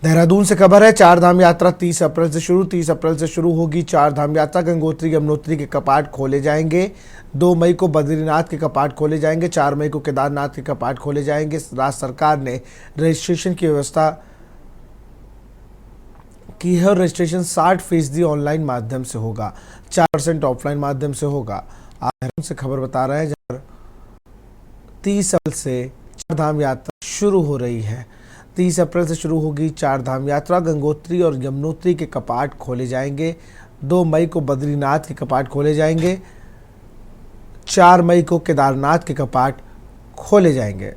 देहरादून से खबर है। चार धाम यात्रा 30 अप्रैल से शुरू होगी। चार धाम यात्रा गंगोत्री यमुनोत्री के कपाट खोले जाएंगे। 2 मई को बद्रीनाथ के कपाट खोले जाएंगे। 4 मई को केदारनाथ के कपाट खोले जाएंगे। राज्य सरकार ने रजिस्ट्रेशन की व्यवस्था की है और रजिस्ट्रेशन 60% ऑनलाइन माध्यम से होगा, 4% ऑफलाइन माध्यम से होगा। आप देहरादून से खबर बता रहे हैं, जहाँ 30 अप्रैल से चार धाम यात्रा शुरू हो रही है। 30 अप्रैल से शुरू होगी चार धाम यात्रा। गंगोत्री और यमुनोत्री के कपाट खोले जाएंगे। 2 मई को बद्रीनाथ के कपाट खोले जाएंगे। 4 मई को केदारनाथ के कपाट खोले जाएंगे।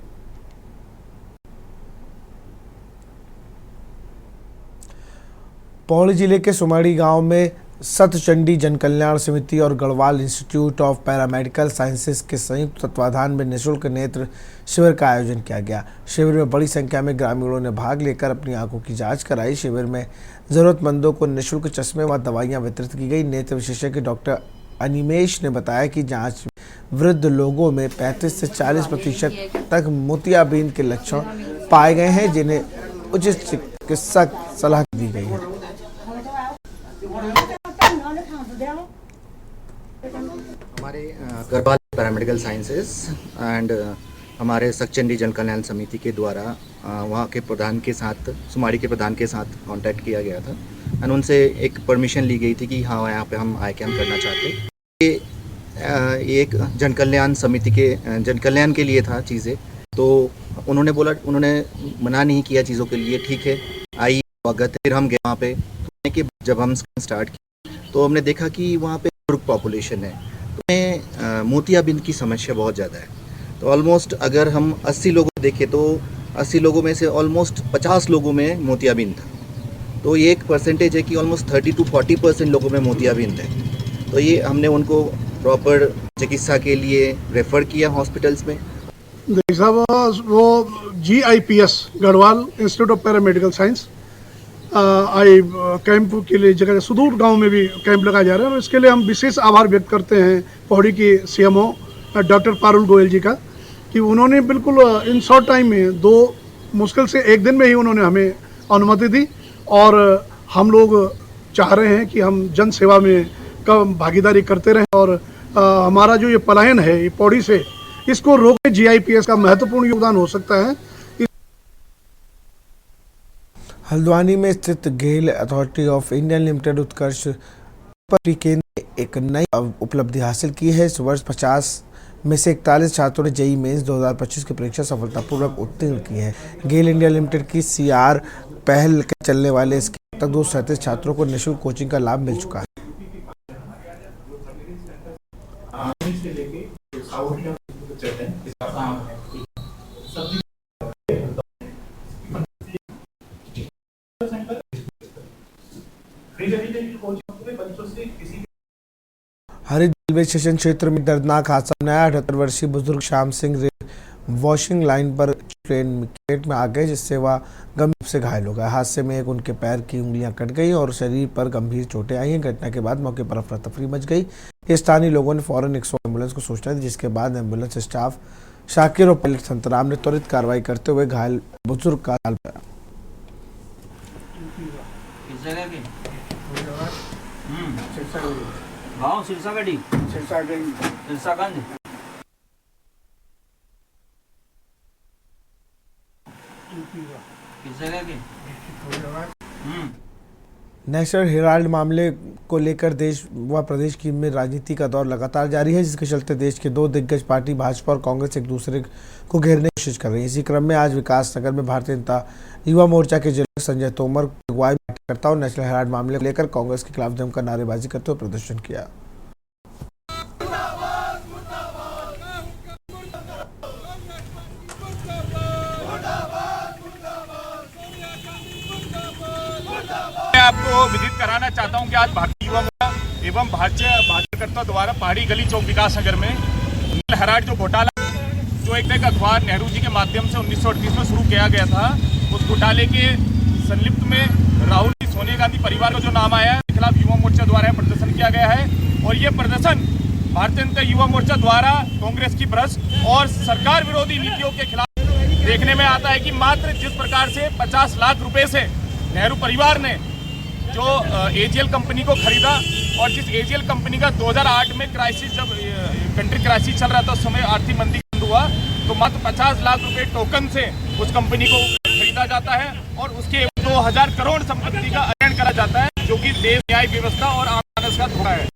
पौड़ी जिले के सुमाड़ी गांव में सतचंडी जन कल्याण समिति और Garhwal institute of paramedical sciences के संयुक्त तत्वाधान में निःशुल्क नेत्र शिविर का आयोजन किया गया। शिविर में बड़ी संख्या में ग्रामीणों ने भाग लेकर अपनी आंखों की जांच कराई। शिविर में जरूरतमंदों को निःशुल्क चश्मे व दवाइयां वितरित की गई। नेत्र विशेषज्ञ डॉक्टर अनिमेश ने बताया कि जांच वृद्ध लोगों में 35 से 40% तक मोतियाबिंद के लक्षण पाए गए हैं, जिन्हें उचित चिकित्सक सलाह दी गई है। हमारे गढ़वाल पैरामेडिकल साइंसेज एंड हमारे सतचंडी जन कल्याण समिति के द्वारा वहाँ के प्रधान के साथ, सुमाड़ी के प्रधान के साथ कांटेक्ट किया गया था और उनसे एक परमिशन ली गई थी कि हाँ यहाँ पे हम आई कैम्प करना चाहते हैं। ये एक जन कल्याण समिति के जन कल्याण के लिए था चीज़ें, तो उन्होंने बोला, उन्होंने मना नहीं किया चीज़ों के लिए, ठीक है आइए स्वागत है। फिर हम गए वहाँ पे, तो जब हम स्टार्ट किए तो हमने देखा कि वहाँ पे बुजुर्ग पॉपुलेशन है, तो मोतियाबिंद की समस्या बहुत ज़्यादा है। तो ऑलमोस्ट अगर हम 80 लोगों को देखें तो 80 लोगों में से ऑलमोस्ट 50 लोगों में मोतियाबिंद था। तो ये एक परसेंटेज है कि ऑलमोस्ट 30 to 40% लोगों में मोतियाबिंद है। तो ये हमने उनको प्रॉपर चिकित्सा के लिए रेफ़र किया हॉस्पिटल्स में। साहब वो GIPS Garhwal institute of paramedical science I camp के लिए जगह सुदूर गांव में भी कैंप लगाया जा रहा है और इसके लिए हम विशेष आभार व्यक्त करते हैं पौड़ी की CMO डॉक्टर पारुल गोयल जी का, कि उन्होंने बिल्कुल इन शॉर्ट टाइम में 2 मुश्किल से 1 दिन में ही उन्होंने हमें अनुमति दी। और हम लोग चाह रहे हैं कि हम जन सेवा में कम भागीदारी करते रहें और हमारा जो ये पलायन है ये पौड़ी से, इसको रोकने GIPS का महत्वपूर्ण योगदान हो सकता है। हल्द्वानी में स्थित गेल अथॉरिटी ऑफ इंडिया लिमिटेड उत्कर्ष केंद्र ने एक नई उपलब्धि हासिल की है। इस वर्ष 50 में से 41 छात्रों ने JEE मेंस 2025 की परीक्षा सफलतापूर्वक उत्तीर्ण की है। गेल इंडिया लिमिटेड की CR पहल के चलने वाले इसके अब तक 237 छात्रों को निःशुल्क कोचिंग का लाभ मिल चुका है। हरिद रेलवे स्टेशन क्षेत्र में दर्दनाक हादसा सामने आया। 78 वर्षीय बुजुर्ग श्याम सिंह वॉशिंग लाइन पर ट्रेन में आ गए, जिससे वह गंभीर रूप से घायल हो गए। हादसे में एक उनके पैर की उंगलियां कट गई और शरीर पर गंभीर चोटें आई हैं। घटना के बाद मौके पर अफरा तफरी मच गई। स्थानीय लोगों ने फौरन 100 एम्बुलेंस को सूचना दी, जिसके बाद एम्बुलेंस स्टाफ शाकिर और पायलट संतराम ने त्वरित कार्रवाई करते हुए घायल बुजुर्ग का हाल पाया। नेशनल हेराल्ड मामले को लेकर देश व प्रदेश की में राजनीति का दौर लगातार जारी है, जिसके चलते देश के 2 दिग्गज पार्टी भाजपा और कांग्रेस एक दूसरे को घेरने की कोशिश कर रही है। इसी क्रम में आज विकासनगर में भारतीय जनता युवा मोर्चा के जिला संजय तोमर की अगुवाई में कार्यकर्ताओं ने नेशनल हेराल्ड मामले को लेकर कांग्रेस के खिलाफ जमकर नारेबाजी करते हुए प्रदर्शन किया। मैं आपको विदित कराना चाहता हूं कि आज भारतीय युवा मोर्चा एवं भाजपा द्वारा पहाड़ी गली चौक विकासनगर में नेशनल हेराल्ड जो घोटाला, जो एक अखबार नेहरू जी के माध्यम से 1938 में शुरू किया गया था, उस घोटाले के संलिप्त में राहुल सोनिया गांधी परिवार का जो नाम आया है, खिलाफ युवा मोर्चा द्वारा प्रदर्शन किया गया है। और ये प्रदर्शन भारतीय जनता युवा मोर्चा द्वारा कांग्रेस की भ्रष्ट और सरकार विरोधी नीतियों के खिलाफ देखने में आता है कि मात्र जिस प्रकार से 50 लाख रुपए से नेहरू परिवार ने जो एजीएल कंपनी को खरीदा, और जिस एजीएल कंपनी का 2008 में क्राइसिस, जब कंट्री क्राइसिस चल रहा था उस समय आर्थिक मंदी बंद हुआ, तो मात्र 50 लाख रुपए टोकन से उस कंपनी को खरीदा जाता है और उसके 2000 करोड़ संपत्ति का अध्ययन करा जाता है, जो कि देश न्याय व्यवस्था और आम मानस का धोखा है।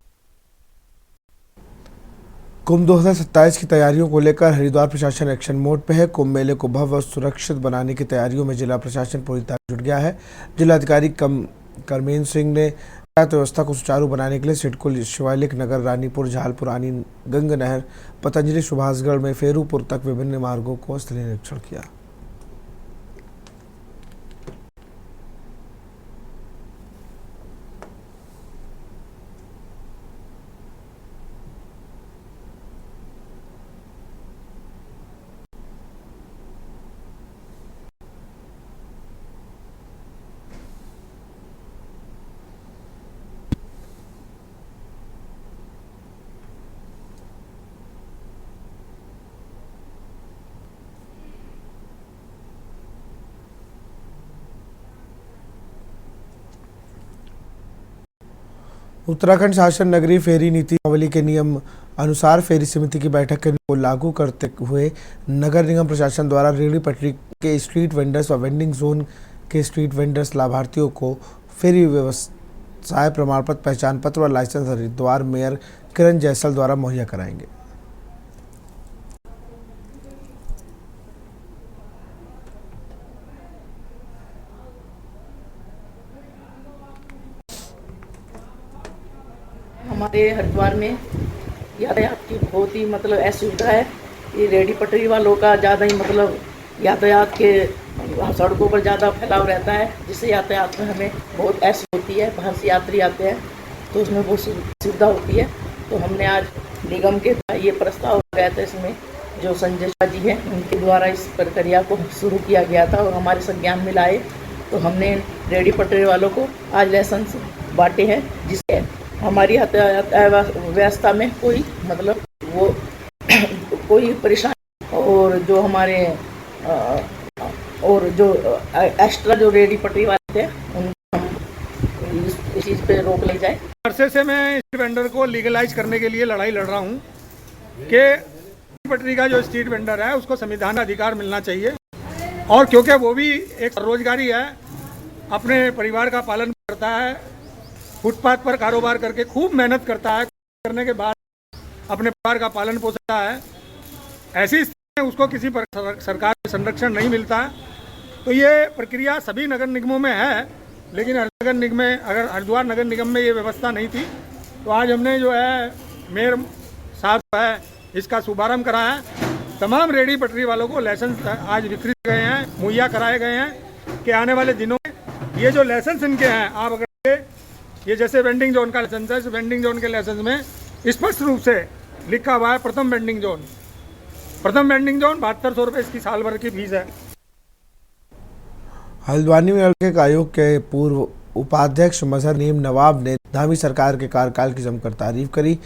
कुंभ 2027 की तैयारियों को लेकर हरिद्वार प्रशासन एक्शन मोड पे है। कुंभ मेले को भव्य और सुरक्षित बनाने की तैयारियों में जिला प्रशासन पूरी तरह जुट गया है। जिलाधिकारी करमेन सिंह ने यातायात व्यवस्था को सुचारू बनाने के लिए सिडको, शिवालिक नगर, रानीपुर, झालपुर, आनी, गंग नहर, पतंजलि, सुभाषगढ़ में फेरूपुर तक विभिन्न मार्गों को स्थलीय निरीक्षण किया। उत्तराखंड शासन नगरीय फेरी नीतियावली के नियम अनुसार फेरी समिति की बैठक को लागू करते हुए नगर निगम प्रशासन द्वारा रेहड़ी पटरी के स्ट्रीट वेंडर्स व वेंडिंग जोन के स्ट्रीट वेंडर्स लाभार्थियों को फेरी व्यवसाय प्रमाण पत्र, पहचान पत्र व लाइसेंस हरिद्वार मेयर किरण जैसल द्वारा मुहैया कराएंगे। हमारे हरिद्वार में यातायात की बहुत ही मतलब असुविधा है। ये रेहड़ी पटरी वालों का ज़्यादा ही मतलब यातायात के सड़कों पर ज़्यादा फैलाव रहता है, जिससे यातायात में हमें बहुत ऐसी होती है। बाहर से यात्री आते हैं तो उसमें बहुत सुविधा होती है। तो हमने आज निगम के ये प्रस्ताव गया था, इसमें जो संजय शाह जी हैं उनके द्वारा इस प्रक्रिया को शुरू किया गया था और हमारे संज्ञान में लाए। तो हमने रेहड़ी पटरी वालों को आज लाइसेंस बांटे हैं, जिससे हमारी यातायात व्यवस्था में कोई मतलब वो कोई परेशानी, और जो हमारे और जो एक्स्ट्रा जो रेहड़ी पटरी वाले थे उनको हम इस चीज़ पे रोक ले जाए। अरसे से मैं स्ट्रीट वेंडर को लीगलाइज करने के लिए लड़ाई लड़ रहा हूँ कि पटरी का जो स्ट्रीट वेंडर है उसको संविधान अधिकार मिलना चाहिए, और क्योंकि वो भी एक रोजगारी है, अपने परिवार का पालन करता है, फुटपाथ पर कारोबार करके खूब मेहनत करता है, करने के बाद अपने परिवार का पालन पोषता है। ऐसी स्थिति में उसको किसी सरकार से संरक्षण नहीं मिलता। तो ये प्रक्रिया सभी नगर निगमों में है, लेकिन हरिद्वार नगर निगम में ये व्यवस्था नहीं थी। तो आज हमने जो है मेयर साहब है इसका शुभारंभ करा है। तमाम रेहड़ी पटरी वालों को लाइसेंस आज वितरित गए हैं, मुहैया कराए गए हैं कि आने वाले दिनों में ये जो लाइसेंस इनके हैं, आप अगर ये जैसे वेंडिंग जोन का लाइसेंस है, वेंडिंग जोन के लाइसेंस में स्पष्ट रूप से लिखा हुआ है प्रथम वेंडिंग जोन 7200 रुपये इसकी साल भर की फीस है। हल्द्वानी में अल्पसंख्यक आयोग के पूर्व उपाध्यक्ष मजहर नईम नवाब ने धामी सरकार के कार्यकाल की जमकर तारीफ करी।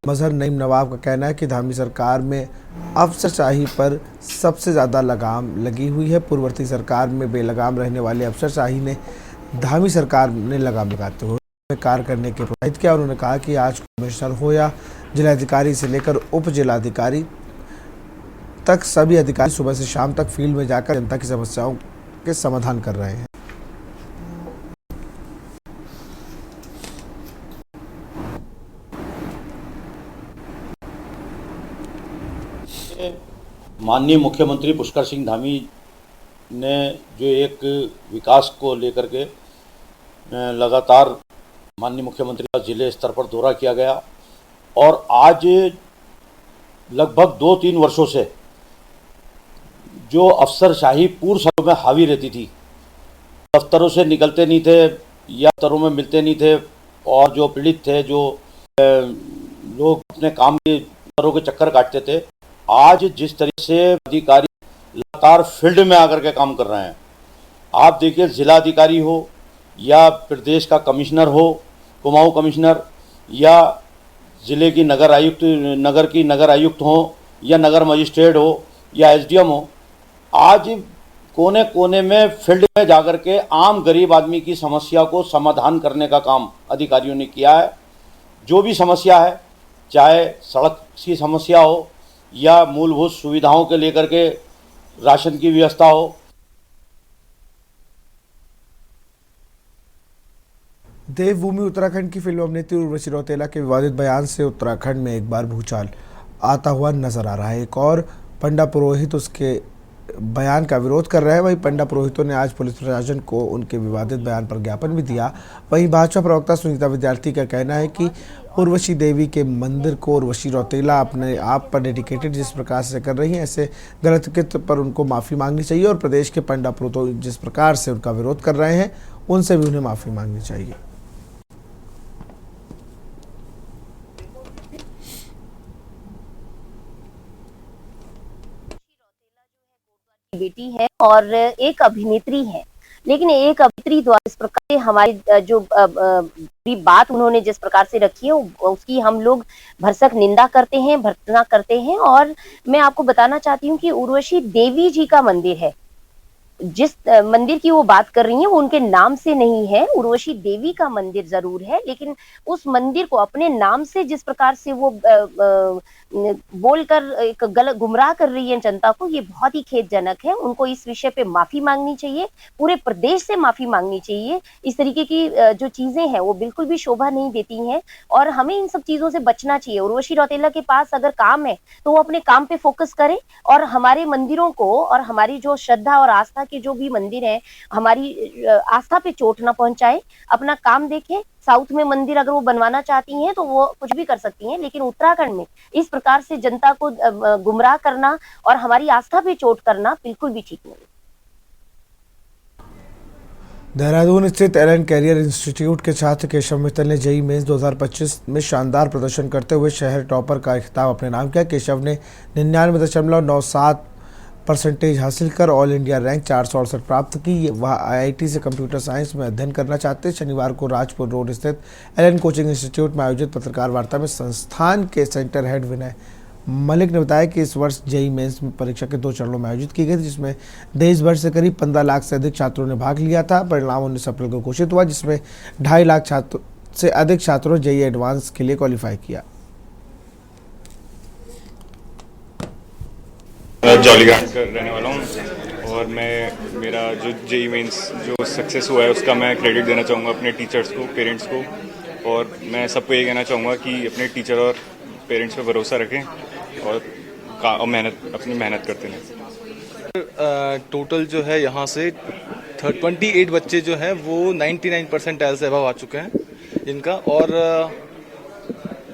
मजहर नईम नवाब का कहना है कि धामी सरकार में अफसरशाही पर सबसे ज़्यादा लगाम लगी हुई है। पूर्ववर्ती सरकार में बेलगाम रहने वाले अफसरशाही ने धामी सरकार ने लगाम लगाते हुए कार्य करने के प्रोत्साहित किया। उन्होंने कहा कि आज कमिश्नर हो या जिलाधिकारी से लेकर उप जिलाधिकारी तक सभी अधिकारी सुबह से शाम तक फील्ड में जाकर जनता की समस्याओं के समाधान कर रहे हैं। माननीय मुख्यमंत्री पुष्कर सिंह धामी ने जो एक विकास को लेकर के लगातार माननीय मुख्यमंत्री का जिले स्तर पर दौरा किया गया, और आज लगभग 2-3 वर्षों से जो अफसरशाही पूर्व समय में हावी रहती थी, दफ्तरों से निकलते नहीं थे या दफ्तरों में मिलते नहीं थे, और जो पीड़ित थे, जो लोग अपने काम के दफ्तरों के चक्कर काटते थे, आज जिस तरीके से अधिकारी लगातार फील्ड में आकर के काम कर रहे हैं, आप देखिए जिलाधिकारी हो या प्रदेश का कमिश्नर हो, कुमाऊं कमिश्नर, या ज़िले की नगर आयुक्त हो, या नगर मजिस्ट्रेट हो, या एसडीएम हो, आज कोने कोने में फील्ड में जाकर के आम गरीब आदमी की समस्या को समाधान करने का काम अधिकारियों ने किया है। जो भी समस्या है, चाहे सड़क की समस्या हो या मूलभूत सुविधाओं के लेकर के राशन की व्यवस्था हो। देवभूमि उत्तराखंड की फिल्म अभिनेत्री उर्वशी रौतेला के विवादित बयान से उत्तराखंड में एक बार भूचाल आता हुआ नजर आ रहा है। एक और पंडा पुरोहित उसके बयान का विरोध कर रहे हैं। वहीं पंडा पुरोहितों ने आज पुलिस प्रशासन को उनके विवादित बयान पर ज्ञापन भी दिया। वहीं भाजपा प्रवक्ता सुनीता विद्यार्थी का कहना है कि उर्वशी देवी के मंदिर को उर्वशी रौतेला अपने आप पर डेडिकेटेड जिस प्रकार से कर रही हैं, ऐसे गलत कृत्य पर उनको माफ़ी मांगनी चाहिए और प्रदेश के पंडा पुरोहित जिस प्रकार से उनका विरोध कर रहे हैं, उनसे भी उन्हें माफ़ी मांगनी चाहिए। बेटी है और एक अभिनेत्री है, लेकिन एक अभिनेत्री द्वारा इस प्रकार से हमारी जो बात उन्होंने जिस प्रकार से रखी है उसकी हम लोग भरसक निंदा करते हैं, भर्त्सना करते हैं। और मैं आपको बताना चाहती हूँ कि उर्वशी देवी जी का मंदिर है, जिस मंदिर की वो बात कर रही है वो उनके नाम से नहीं है, उर्वशी देवी का मंदिर जरूर है, लेकिन उस मंदिर को अपने नाम से जिस प्रकार से वो बोलकर एक गलत गुमराह कर रही है जनता को, ये बहुत ही खेदजनक है। उनको इस विषय पे माफी मांगनी चाहिए, पूरे प्रदेश से माफी मांगनी चाहिए। इस तरीके की जो चीजें हैं वो बिल्कुल भी शोभा नहीं देती हैं और हमें इन सब चीजों से बचना चाहिए। उर्वशी रौतेला के पास अगर काम है तो वो अपने काम पे फोकस करे और हमारे मंदिरों को और हमारी जो श्रद्धा और आस्था के जो भी मंदिर है, हमारी आस्था पे चोट ना पहुंचाए, अपना काम देखें। साउथ में मंदिर अगर वो बनवाना चाहती हैं तो वो कुछ भी कर सकती हैं, लेकिन उत्तराखंड में इस प्रकार से जनता को गुमराह करना और हमारी आस्था पे चोट करना बिल्कुल भी ठीक नहीं। देहरादून स्थित एलन कैरियर इंस्टीट्यूट के छात्र केशव मित्तल ने जेईई मेंस 2025 में शानदार प्रदर्शन करते हुए शहर टॉपर का खिताब अपने नाम किया। केशव ने 99.97% हासिल कर ऑल इंडिया रैंक 468 प्राप्त की। वह आईआईटी से कंप्यूटर साइंस में अध्ययन करना चाहते। शनिवार को राजपुर रोड स्थित एलन कोचिंग इंस्टीट्यूट में आयोजित पत्रकार वार्ता में संस्थान के सेंटर हेड विनय मलिक ने बताया कि इस वर्ष जेईई मेंस परीक्षा के 2 चरणों में आयोजित की गई थी, जिसमें देश भर से करीब 15 लाख से अधिक छात्रों ने भाग लिया था। परिणाम 19 अप्रैल को घोषित हुआ, जिसमें 2.5 लाख छात्रों से अधिक छात्रों ने जेईई एडवांस के लिए क्वालिफाई किया। जॉलीग्रांट का रहने वाला हूँ और मेरा जो जेईई मेंस जो सक्सेस हुआ है उसका मैं क्रेडिट देना चाहूँगा अपने टीचर्स को, पेरेंट्स को। और मैं सबको ये कहना चाहूँगा कि अपने टीचर और पेरेंट्स पे भरोसा रखें और अपनी मेहनत करते रहें। टोटल जो है यहाँ से 28 बच्चे जो हैं वो 99 परसेंटाइल से अबव आ चुके हैं इनका। और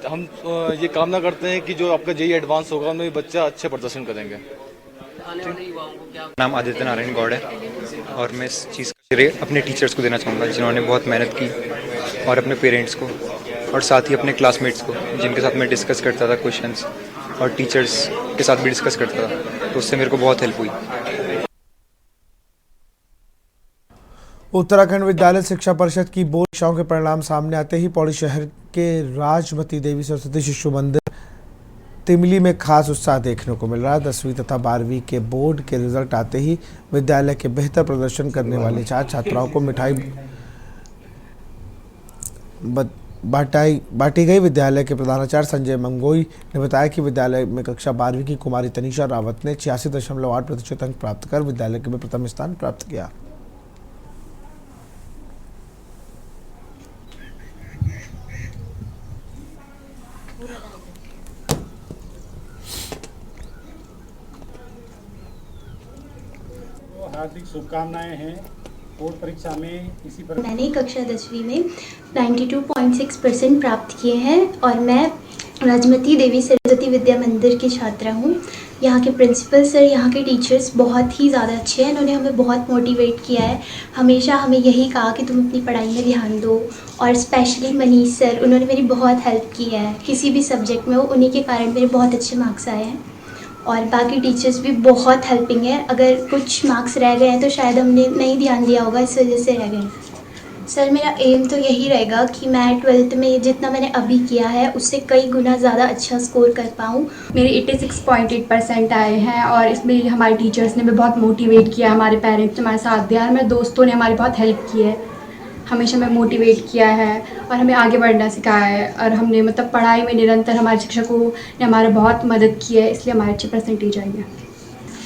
हम ये कामना करते हैं कि जो आपका जेईई एडवांस होगा उनमें भी बच्चा अच्छे प्रदर्शन करेंगे। नाम आदित्य नारायण गौड़ है और मैं इस चीज़ का श्रेय अपने टीचर्स को देना चाहूँगा जिन्होंने बहुत मेहनत की, और अपने पेरेंट्स को, और साथ ही अपने क्लासमेट्स को जिनके साथ मैं डिस्कस करता था क्वेश्चंस, और टीचर्स के साथ भी डिस्कस करता था, तो उससे मेरे को बहुत हेल्प हुई। उत्तराखंड विद्यालय शिक्षा परिषद की बोर्ड परीक्षाओं के परिणाम सामने आते ही पौड़ी शहर के राजमती देवी सरस्वती शिशु मंदिर तिमली में खास उत्साह देखने को मिल रहा है। 10वीं तथा 12वीं के बोर्ड के रिजल्ट आते ही विद्यालय के बेहतर प्रदर्शन करने वाले छात्राओं को मिठाई बांटी गई। विद्यालय के प्रधानाचार्य संजय मंगोई ने बताया कि विद्यालय में कक्षा 12वीं की कुमारी तनीषा रावत ने 86.8% अंक प्राप्त कर विद्यालय के में प्रथम स्थान प्राप्त किया। हार्दिक शुभकामनाएं हैं बोर्ड परीक्षा में। इसी पर मैंने कक्षा 10वीं में 92.6% प्राप्त किए हैं और मैं राजमती देवी सरस्वती विद्या मंदिर की छात्रा हूँ। यहाँ के प्रिंसिपल सर, यहाँ के टीचर्स बहुत ही ज़्यादा अच्छे हैं। इन्होंने हमें बहुत मोटिवेट किया है, हमेशा हमें यही कहा कि तुम अपनी पढ़ाई में ध्यान दो। और स्पेशली मनीष सर, उन्होंने मेरी बहुत हेल्प की है किसी भी सब्जेक्ट में, उन्हीं के कारण मेरे बहुत अच्छे मार्क्स आए हैं। और बाकी टीचर्स भी बहुत हेल्पिंग है। अगर कुछ मार्क्स रह गए हैं तो शायद हमने नहीं ध्यान दिया होगा, इस वजह से रह गए हैं। सर मेरा एम तो यही रहेगा कि मैं 12th में जितना मैंने अभी किया है उससे कई गुना ज़्यादा अच्छा स्कोर कर पाऊँ। मेरे 86.8% आए हैं और इसमें हमारे टीचर्स ने भी बहुत मोटिवेट किया, हमारे पेरेंट्स ने हमारे साथ दिया और मेरे दोस्तों ने हमारी बहुत हेल्प की है, हमेशा हमें मोटिवेट किया है और हमें आगे बढ़ना सिखाया है। और हमने मतलब पढ़ाई में निरंतर हमारे शिक्षकों ने हमारा बहुत मदद की है, इसलिए हमारे अच्छे परसेंटेज आई है।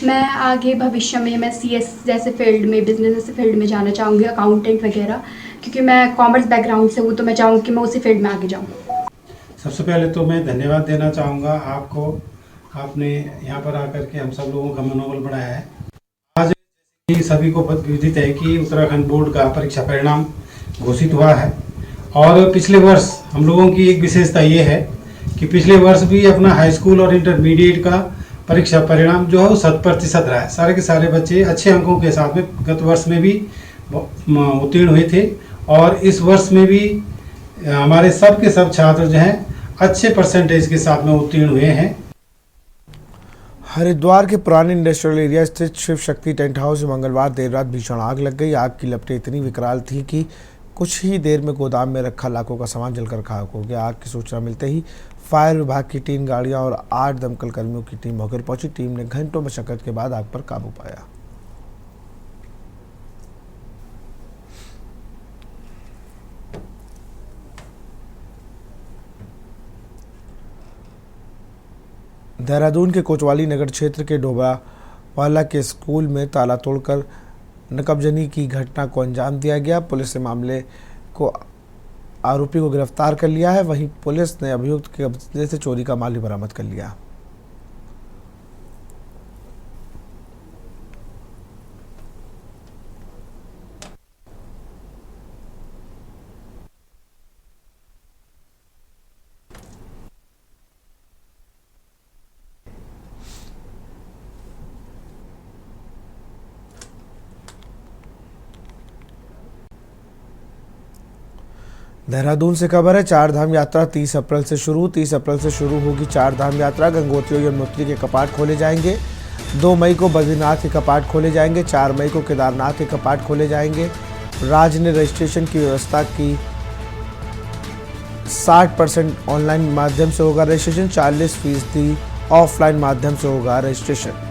मैं आगे भविष्य में मैं CS जैसे फील्ड में, बिजनेस जैसे फील्ड में जाना चाहूँगी, अकाउंटेंट वगैरह, क्योंकि मैं कॉमर्स बैकग्राउंड से हूँ तो मैं चाहूँगी कि मैं उसी फील्ड में आगे जाऊँ। सबसे पहले तो मैं धन्यवाद देना चाहूँगा आपको, आपने यहाँ पर आकर के हम सब लोगों का मनोबल बढ़ाया है। आज सभी को विदित है कि उत्तराखंड बोर्ड का परीक्षा परिणाम घोषित हुआ है और पिछले वर्ष हम लोगों की एक विशेषता ये है कि पिछले वर्ष भी अपना हाई स्कूल और इंटरमीडिएट का परीक्षा परिणाम जो है वो 100% रहा है। सारे के सारे बच्चे अच्छे अंकों के साथ में गत वर्ष में भी उत्तीर्ण हुए थे और इस वर्ष में भी हमारे सब के सब छात्र जो हैं अच्छे परसेंटेज के साथ में उत्तीर्ण हुए हैं। हरिद्वार के पुराने इंडस्ट्रियल एरिया स्थित शिव शक्ति टेंट हाउस में मंगलवार देर रात भीषण आग लग गई। आग की लपटें इतनी विकराल थी कि कुछ ही देर में गोदाम में रखा लाखों का सामान जलकर खाक हो गया। आग की सूचना मिलते ही फायर विभाग की 3 गाड़ियां और 8 दमकल कर्मियों की टीम मौके पर पहुंची। टीम ने घंटों मशक्कत के बाद आग पर काबू पाया। देहरादून के कोतवाली नगर क्षेत्र के डोबावाला के स्कूल में ताला तोड़कर नकबजनी की घटना को अंजाम दिया गया। पुलिस ने मामले को आरोपी को गिरफ्तार कर लिया है। वहीं पुलिस ने अभियुक्त के कब्जे से चोरी का माल भी बरामद कर लिया। देहरादून से खबर है, 4 धाम यात्रा 30 अप्रैल से शुरू। 30 अप्रैल से शुरू होगी 4 धाम यात्रा। गंगोत्री और यमुनोत्री के कपाट खोले जाएंगे। 2 मई को बद्रीनाथ के कपाट खोले जाएंगे। 4 मई को केदारनाथ के कपाट खोले जाएंगे। राज्य ने रजिस्ट्रेशन की व्यवस्था की। 60% ऑनलाइन माध्यम से होगा रजिस्ट्रेशन, 40% ऑफलाइन माध्यम से होगा रजिस्ट्रेशन।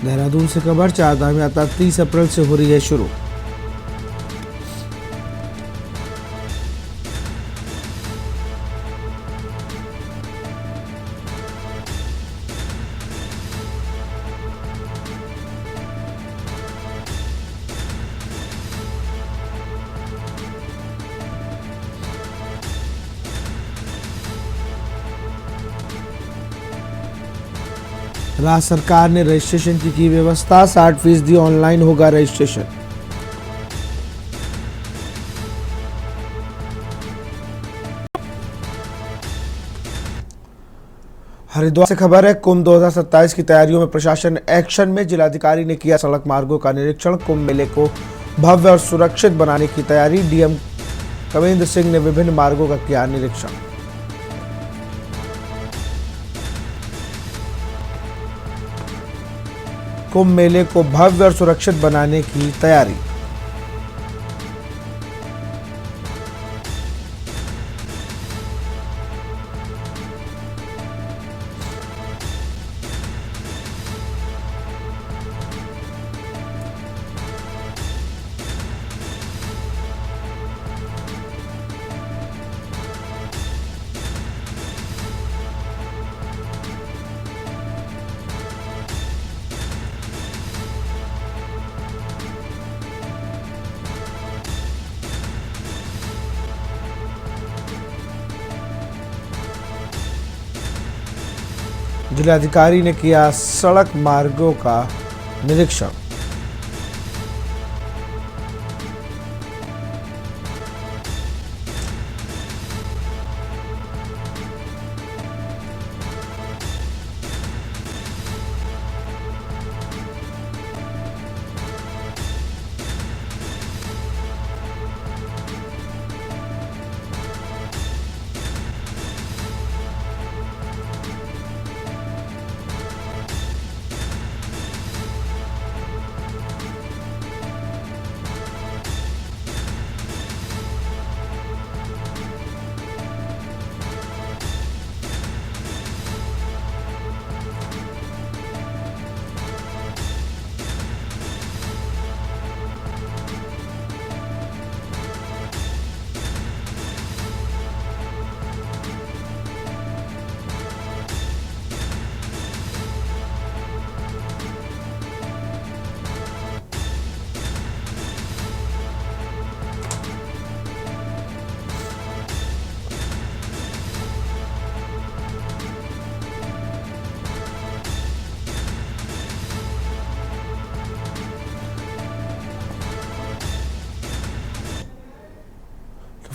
देहरादून से खबर, 4 धाम यात्रा 30 अप्रैल से हो रही है शुरू। राज्य सरकार ने रजिस्ट्रेशन की व्यवस्था। 60% ऑनलाइन होगा रजिस्ट्रेशन। हरिद्वार से खबर है, कुंभ 2027 की तैयारियों में प्रशासन एक्शन में। जिलाधिकारी ने किया सड़क मार्गों का निरीक्षण। कुंभ मेले को भव्य और सुरक्षित बनाने की तैयारी। डीएम कविंद्र सिंह ने विभिन्न मार्गों का किया निरीक्षण। कुंभ मेले को भव्य और सुरक्षित बनाने की तैयारी। जिलाधिकारी ने किया सड़क मार्गों का निरीक्षण।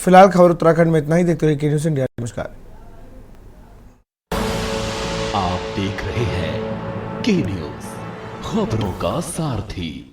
फिलहाल खबर उत्तराखंड में इतना ही। देखते रहिए के न्यूज़ इंडिया। नमस्कार। आप देख रहे हैं के न्यूज़, खबरों का सारथी।